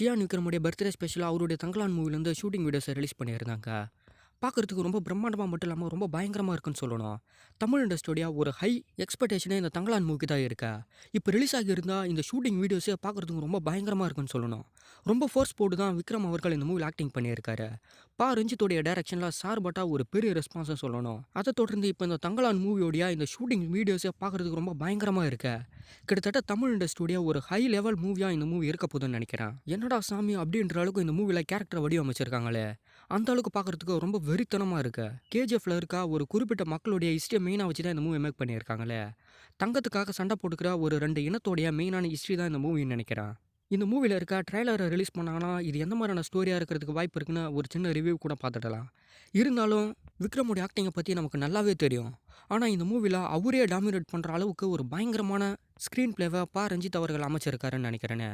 Cyan விக்ரமுடைய birthday ஸ்பெஷலாக அவருடைய Thangalaan மூவிலேருந்து shooting வீடியோஸை ரிலீஸ் பண்ணியிருந்தாங்க. பார்க்குறதுக்கு ரொம்ப பிரம்மாண்டமாக மட்டும் இல்லாமல் ரொம்ப பயங்கரமாக இருக்குன்னு சொல்லணும். தமிழ் இண்டஸ்ட்ரியோடைய ஒரு ஹை எக்ஸ்பெக்டேஷனே இந்த தங்கலான் மூவிக்கு தான் இருக்கா. இப்போ ரிலீஸ் ஆகியிருந்தால் இந்த ஷூட்டிங் வீடியோஸே பார்க்குறதுக்கு ரொம்ப பயங்கரமாக இருக்குன்னு சொல்லணும். ரொம்ப ஃபோர்ஸ் போட்டு தான் விக்ரம் அவர்கள் இந்த மூவியில் ஆக்டிங் பண்ணியிருக்காரு. ரஞ்சித்தோடைய டைரக்ஷனில் சார்பட்டா ஒரு பெரிய ரெஸ்பான்ஸை சொல்லணும். அதை தொடர்ந்து இப்போ இந்த தங்கலான் மூவியோடைய இந்த ஷூட்டிங் வீடியோஸே பார்க்குறதுக்கு ரொம்ப பயங்கரமாக இருக்கு. கிட்டத்தட்ட தமிழ் இண்டஸ்ட்ரியோடைய ஒரு ஹை லெவல் மூவியாக இந்த மூவி இருக்க போதுன்னு நினைக்கிறேன். என்னடா சாமி அப்படின்ற அளவுக்கு இந்த மூவியில் கேரக்டர் வடிவமைச்சிருக்காங்களே, அந்த அளவுக்கு பார்க்குறதுக்கு ரொம்ப வெறித்தனமாக இருக்கு. கேஜிஎஃப்ல இருக்க ஒரு குறிப்பிட்ட மக்களுடைய ஹிஸ்டரியை மெயினாக வச்சு தான் இந்த மூவி மேக் பண்ணியிருக்காங்களே. தங்கத்துக்காக சண்டை போட்டுக்கிற ஒரு 2 இனத்தோடைய மெயினான ஹிஸ்ட்ரி தான் இந்த மூவின்னு நினைக்கிறேன். இந்த மூவியில் இருக்க ட்ரெய்லரை ரிலீஸ் பண்ணாங்கன்னா இது எந்த மாதிரியான ஸ்டோரியாக இருக்கிறதுக்கு வாய்ப்பு இருக்குன்னு ஒரு சின்ன ரிவ்யூ கூட பார்த்துடலாம். இருந்தாலும் விக்ரமுடைய ஆக்டிங்கை பற்றி நமக்கு நல்லாவே தெரியும். ஆனால் இந்த மூவியில் அவரே டாமினேட் பண்ணுற அளவுக்கு ஒரு பயங்கரமான ஸ்க்ரீன் பிளேவை ரஞ்சித் அவர்கள் அமைச்சிருக்காருன்னு நினைக்கிறேன்னு.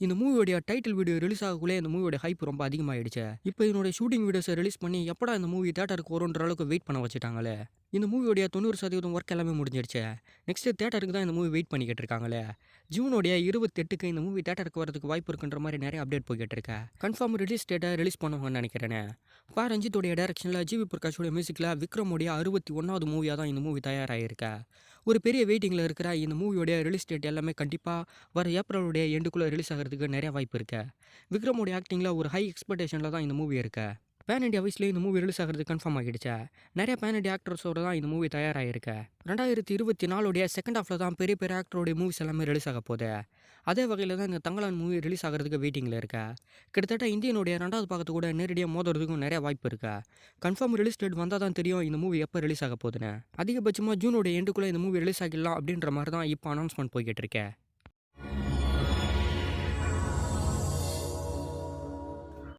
இந்த மூவியோடைய டைட்டில் வீடியோ ரிலீஸ் ஆகக்குள்ளே இந்த மூவியோட ஹைப் ரொம்ப அதிகமாகிடுச்சு. இப்போ இதனுடைய ஷூட்டிங் வீடியோஸை ரிலீஸ் பண்ணி எப்படா இந்த மூவி தேட்டருக்கு வரும்ன்ற அளவுக்கு வெயிட் பண்ண வச்சுட்டாங்களே. இந்த மூவியோடைய 90% ஒர்க் எல்லாமே முடிஞ்சிடுச்சு. நெக்ஸ்ட்டு தேட்டருக்கு தான் இந்த மூவி வெயிட் பண்ணிக்கிட்டு இருக்காங்களே. ஜூனோடைய 28க்கு இந்த மூவி தேட்டருக்கு வரதுக்கு வாய்ப்பு இருக்குன்ற மாதிரி நிறைய அப்டேட் போய்கிட்டு இருக்கா. கன்ஃபார்ம் ரிலீஸ் டேட்டை ரிலீஸ் பண்ணுவாங்கன்னு நினைக்கிறேன். ரஞ்சித்தோடைய டைரக்ஷனில் ஜிவி பிரகாஷோடைய மியூசிக்கில் விக்ரமுடைய 61வது மூவியாக தான் இந்த மூவி தயாராகிருக்கா. ஒரு பெரிய வெயிட்டிங்கில் இருக்கிற இந்த மூவியோடைய ரிலீஸ் டேட் எல்லாமே கண்டிப்பாக வர ஏப்ரலுடைய எண்டுக்குள்ளே ரிலீஸ் ஆகிறதுக்கு நிறைய வாய்ப்பு இருக்கு. விக்ரமுடைய ஆக்டிங்கில் ஒரு ஹை எக்ஸ்பெக்டேஷனில் தான் இந்த மூவி இருக்கு. பேன் இண்டியா வயசுலேயே இந்த மூவி ரிலீஸ் ஆகிறது கன்ஃபார்ம் ஆகிடுச்சா. நிறைய பேன் இண்டியா ஆக்டர்ஸோட தான் இந்த மூவி தயாராகிருக்கு. 2024 செகண்ட் ஹாஃபில் தான் பெரிய பெரிய ஆக்டரோடைய மூவிஸ் எல்லாமே ரிலீஸ் ஆக போகுது. அதே வகையில் தான் இந்த தங்கலான் மூவி ரிலீஸ் ஆகிறதுக்கு வெயிட்டிங்கில் இருக்கா. கிட்டத்தட்ட இந்தியனுடைய 2வது பாகத்து கூட நேரடியாக மோதுறதுக்கும் நிறைய வாய்ப்பு இருக்கா. கன்ஃபார்ம் ரிலீஸ் டேட் வந்தால் தான் தெரியும் இந்த மூவி எப்போ ரிலீஸ் ஆக போகுதுன்னு. அதிகபட்சமாக ஜூனோட எண்டுக்குள்ளே இந்த மூவி ரிலீஸ் ஆகிடலாம் அப்படின்ற மாதிரி தான் இப்போ அனௌன்ஸ்மெண்ட் போய்கிட்டு இருக்கேன்.